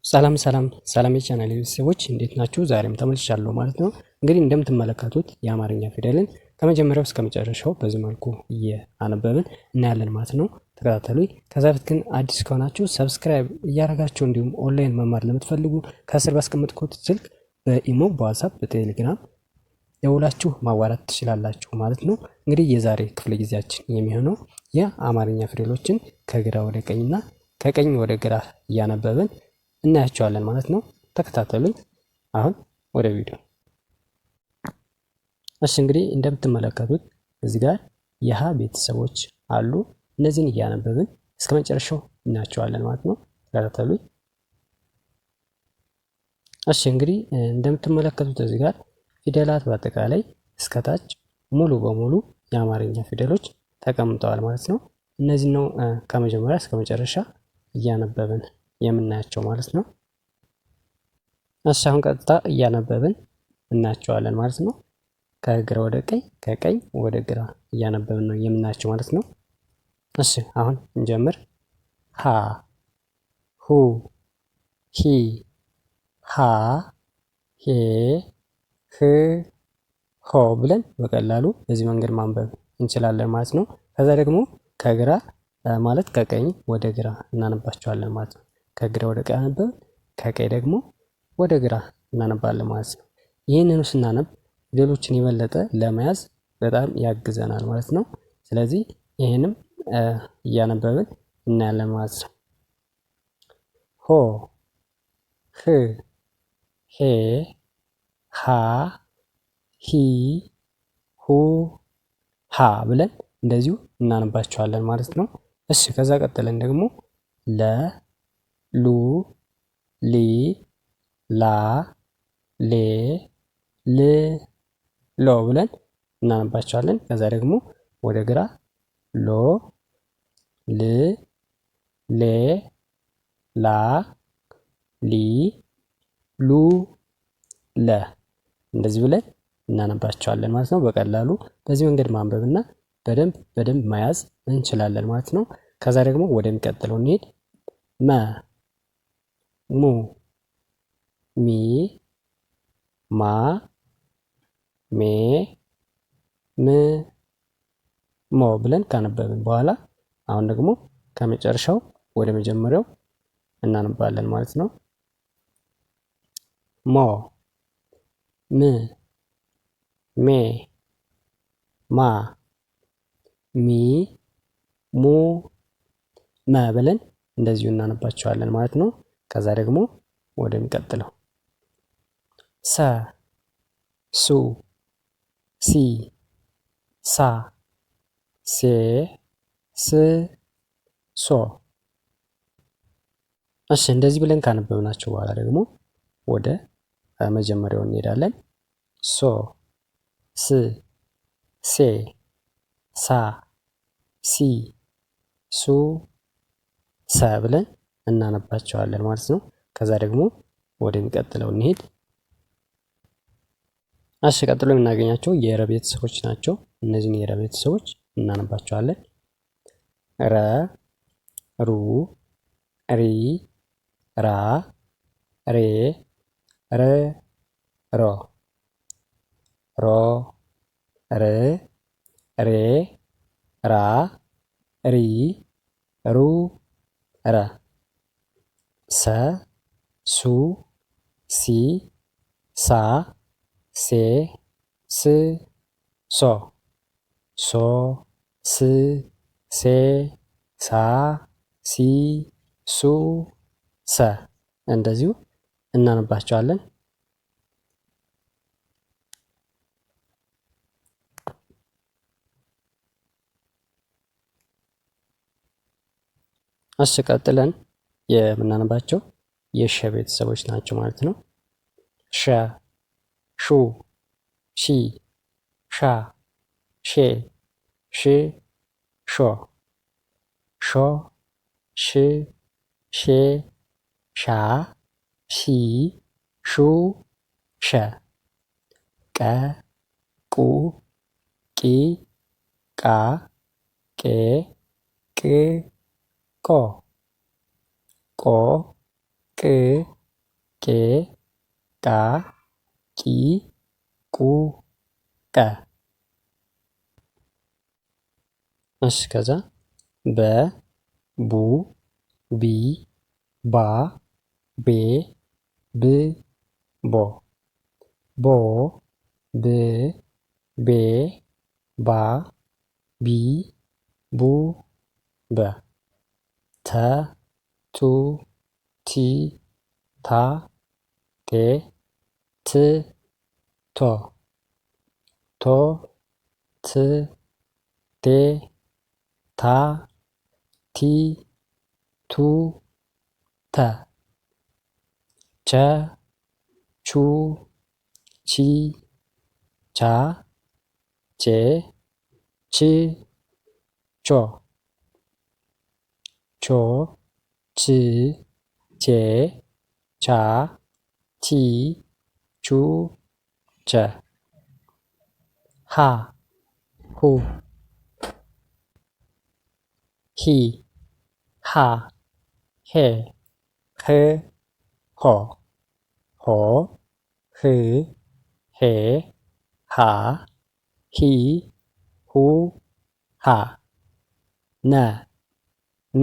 ሰላም የቻናሌ ቤተሰቦች እንዴት ናችሁ? ዛሬም ተመልሻለሁ ማለት ነው። እንግዲህ እንደምትመለከቱት የአማርኛ ፊደልን ከመጀመሪያው እስከ መጨረሻው በዚህ መልኩ እያነበብን እናያለን ማለት ነው። ተከታተሉኝ። ከዛ በፊት ግን አዲስ ከሆናችሁ ሰብስክራይብ እያደረጋችሁ እንዲሁም ኦንላይን መማር ለምትፈልጉ ከስር ባስቀመጥኩት ስልክ በኢሞ፣ በዋትስአፕ፣ በቴሌግራም ደውላችሁ ማዋራት ትችላላችሁ ማለት ነው። እንግዲህ የዛሬ ክፍለ ጊዜያችን የሚሆነው የአማርኛ ፊደሎችን ከግራ ወደ ቀኝና ከቀኝ ወደ ግራ እያነበብን እናያቸዋለን ማለት ነው። ተከታተሉኝ። አሁን ወደ ቪዲዮ። እሺ እንግዲህ እንደምትመለከቱት እዚህ ጋር የሀ ቤተሰቦች አሉ። እነዚህን እያነበብን እስከ መጨረሻው እናያቸዋለን ማለት ነው። ተከታተሉኝ። እሺ እንግዲህ እንደምትመለከቱት እዚህ ጋር ፊደላት በአጠቃላይ እስከታች ሙሉ በሙሉ የአማርኛ ፊደሎች ተቀምጠዋል ማለት ነው። እነዚህ ነው ከመጀመሪያ እስከ መጨረሻ እያነበብን የምናያቸው ማለት ነው። እሺ አሁን ቀጥታ እያነበብን እናያቸዋለን ማለት ነው። ከግራ ወደ ቀኝ፣ ከቀኝ ወደ ግራ እያነበብን ነው የምናያቸው ማለት ነው። እሺ አሁን እንጀምር። ሀ፣ ሁ፣ ሂ፣ ሃ፣ ሄ፣ ህ፣ ሆ ብለን በቀላሉ በዚህ መንገድ ማንበብ እንችላለን ማለት ነው። ከዛ ደግሞ ከግራ ማለት ከቀኝ ወደ ግራ እናነባቸዋለን ማለት ነው። ከግራ ወደ ቀኝ አነበብን፣ ከቀኝ ደግሞ ወደ ግራ እናነባለን ማለት ነው። ይህንኑ ስናነብ ሌሎችን የበለጠ ለመያዝ በጣም ያግዘናል ማለት ነው። ስለዚህ ይህንም እያነበብን እናያለን ማለት ነው። ሆ፣ ህ፣ ሄ፣ ሃ፣ ሂ፣ ሁ፣ ሃ ብለን እንደዚሁ እናነባቸዋለን ማለት ነው። እሺ ከዛ ቀጥለን ደግሞ ለ፣ ሉ፣ ሊ፣ ላ፣ ሌ፣ ል፣ ሎ ብለን እናነባቸዋለን። ከዛ ደግሞ ወደ ግራ ሎ፣ ል፣ ሌ፣ ላ፣ ሊ፣ ሉ፣ ለ እንደዚህ ብለን እናነባቸዋለን ማለት ነው። በቀላሉ በዚህ መንገድ ማንበብና በደንብ መያዝ እንችላለን ማለት ነው። ከዛ ደግሞ ወደሚቀጥለው እንሄድ። መ፣ ሙ፣ ሚ፣ ማ፣ ሜ፣ ም፣ ሞ ብለን ካነበብን በኋላ አሁን ደግሞ ከመጨረሻው ወደ መጀመሪያው እናነባለን ማለት ነው። ሞ፣ ም፣ ሜ፣ ማ፣ ሚ፣ ሙ፣ መ ብለን እንደዚሁ እናነባቸዋለን ማለት ነው። ከዛ ደግሞ ወደሚቀጥለው ሰ፣ ሱ፣ ሲ፣ ሳ፣ ሴ፣ ስ፣ ሶ። እሺ እንደዚህ ብለን ካነበብናቸው በኋላ ደግሞ ወደ መጀመሪያው እንሄዳለን። ሶ፣ ስ፣ ሴ፣ ሳ፣ ሲ፣ ሱ፣ ሰ ብለን እናነባቸዋለን ማለት ነው። ከዛ ደግሞ ወደሚቀጥለው እንሄድ። እሺ ቀጥሎ የምናገኛቸው የረ ቤተሰቦች ናቸው። እነዚህን የረ ቤተሰቦች እናነባቸዋለን። ረ፣ ሩ፣ ሪ፣ ራ፣ ሬ፣ ር፣ ሮ፣ ሮ፣ ር፣ ሬ፣ ራ፣ ሪ፣ ሩ፣ ረ፣ ሰ፣ ሱ፣ ሲ፣ ሳ፣ ሴ፣ ስ፣ ሶ፣ ሶ፣ ስ፣ ሴ፣ ሳ፣ ሲ፣ ሱ፣ ሰ እንደዚሁ እናነባቸዋለን። እሺ ቀጥለን የምናነባቸው የሸ ቤተሰቦች ናቸው ማለት ነው። ሸ፣ ሹ፣ ሺ፣ ሻ፣ ሼ፣ ሽ፣ ሾ፣ ሾ፣ ሽ፣ ሼ፣ ሻ፣ ሺ፣ ሹ፣ ሸ፣ ቀ፣ ቁ፣ ቂ፣ ቃ፣ ቄ፣ ቅ፣ ቆ፣ ቆ፣ ቅ፣ ቄ ቃ ቂ ቁ ቀ። እሺ ከዛ በ ቡ ቢ ባ ቤ ብ ቦ ቦ ብ ቤ ባ ቢ ቡ በ ተ ቱ ቲ ታ ቴ ት ቶ ቶ ት ቴ ታ ቲ ቱ ተ ቸ ቹ ቺ ቻ ቼ ች ቾ ቾ ች ቼ ቻ ቺ ቹ ቸ ሀ ሁ ሂ ሃ ሄ ህ ሆ ሆ ህ ሄ ሃ ሂ ሁ ሃ ነ ኑ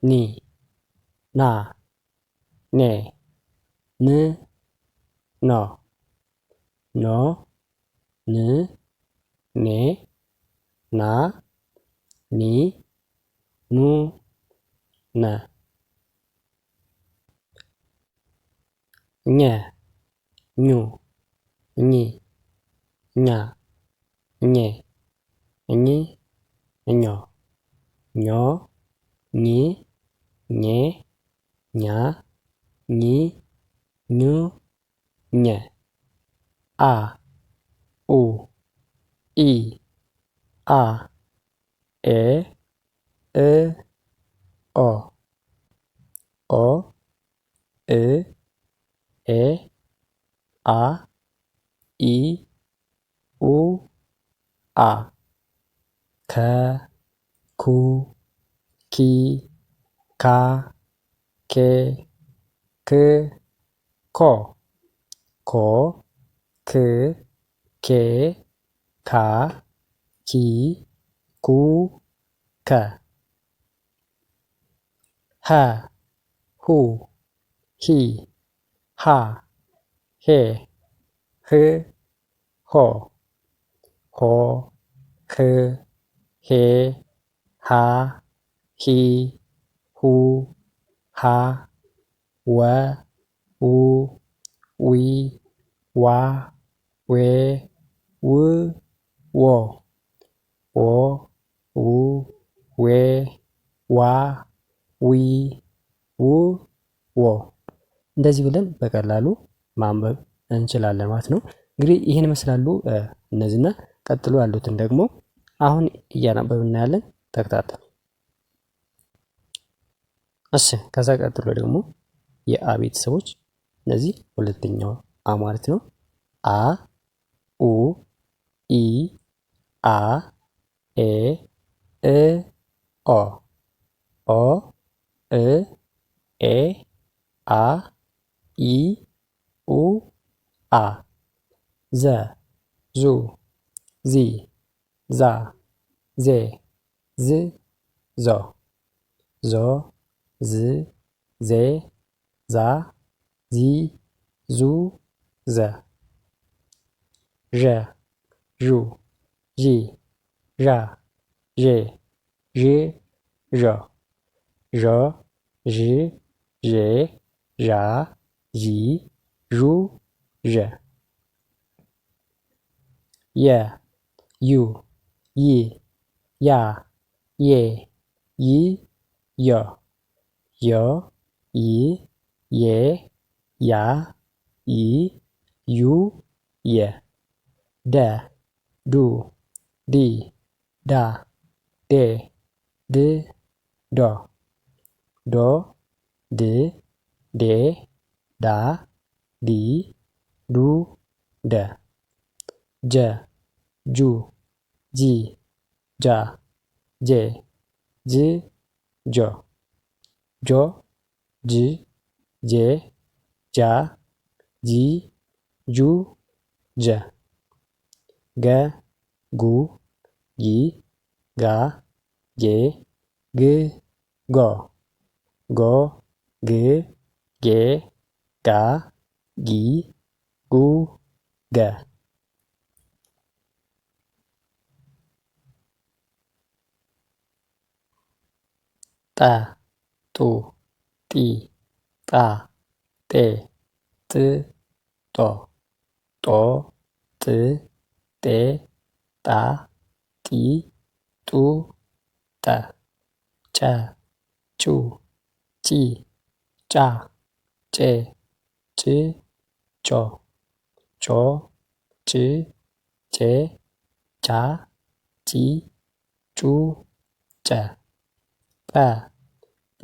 ኒ ና ኔ ን ኖ ኖ ን ኔ ና ኒ ኑ ነ ኘ ኙ ኚ ኛ ኜ እኚ እኞ ኞ ኚ ኜ ኛ ኚ ኙ ኘ አ ኡ ኢ አ ኤ እ ኦ ኦ እ ኤ አ ኢ ኡ አ ከ ኩ ኪ ካ ኬ ክ ኮ ኮ ክ ኬ ካ ኪ ኩ ከ ሀ ሁ ሂ ሃ ሄ ህ ሆ ሆ ህ ሄ ሃ ሂ ሁ ሃ ወ ው ዊ ዋ ዌ ው ዎ ዎ ው ዌ ዋ ዊ ው ዎ እንደዚህ ብለን በቀላሉ ማንበብ እንችላለን ማለት ነው። እንግዲህ ይህን ይመስላሉ እነዚህና ቀጥሎ ያሉትን ደግሞ አሁን እያነበብን እናያለን። ተከታተሉ። እሺ ከዛ ቀጥሎ ደግሞ የአ ቤተሰቦች እነዚህ ሁለተኛው አ ማለት ነው። አ ኡ ኢ አ ኤ እ ኦ ኦ እ ኤ አ ኢ ኡ አ ዘ ዙ ዚ ዛ ዜ ዝ ዞ ዞ ዝ ዜ ዛ ዚ ዙ ዘ ዠ ዡ ዢ ዣ ዤ ዥ ዦ ዦ ዥ ዤ ዣ ዢ ዡ ዠ የ ዩ ይ ያ ዬ ይ ዮ ዮ ይ ዬ ያ ይ ዩ የ ደ ዱ ዲ ዳ ዴ ድ ዶ ዶ ድ ዴ ዳ ዲ ዱ ደ ጀ ጁ ጂ ጃ ጄ ጅ ጆ ጆ ጅ ጄ ጃ ጂ ጁ ጀ ገ ጉ ጊ ጋ ጌ ግ ጎ ጎ ግ ጌ ጋ ጊ ጉ ገ ጠ ጡ ጢ ጣ ጤ ጥ ጦ ጦ ጥ ጤ ጣ ጢ ጡ ጠ ጨ ጩ ጪ ጫ ጬ ጭ ጮ ጮ ጭ ጬ ጫ ጪ ጩ ጨ ጰ ጱ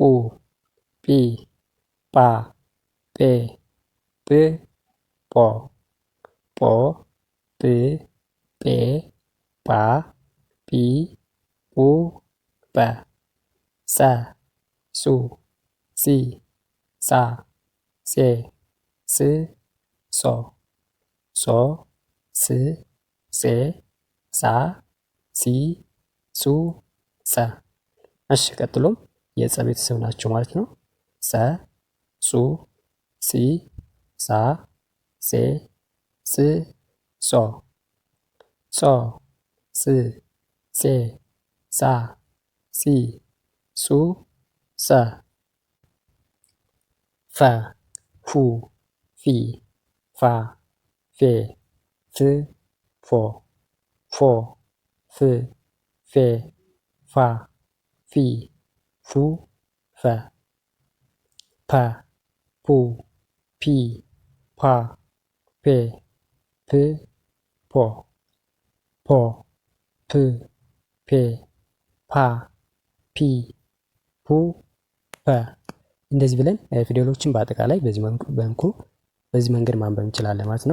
ጲ ጳ ጴ ጵ ጶ ጶ ጵ ጴ ጳ ጲ ጱ ጰ ጸ ጹ ጺ ጻ ጼ ጽ ጾ ጾ ስ ጼ ጻ ጺ ጹ ጸ። እሺ ቀጥሎም የጸ ቤተሰብ ናቸው ማለት ነው። ጸ ጹ ጺ ጻ ጼ ጽ ጾ ጾ ጽ ጼ ጻ ጺ ጹ ጸ ፈ ፉ ፊ ፋ ፌ ፍ ፎ ፎ ፍ ፌ ፋ ፊ ፉ ፈ ፐ ፑ ፒ ፓ ፔ ፕ ፖ ፖ ፕ ፔ ፓ ፒ ፑ ፐ። እንደዚህ ብለን ፊደሎችን በአጠቃላይ በዚህ መንገድ ማንበብ እንችላለን ማለት ነው።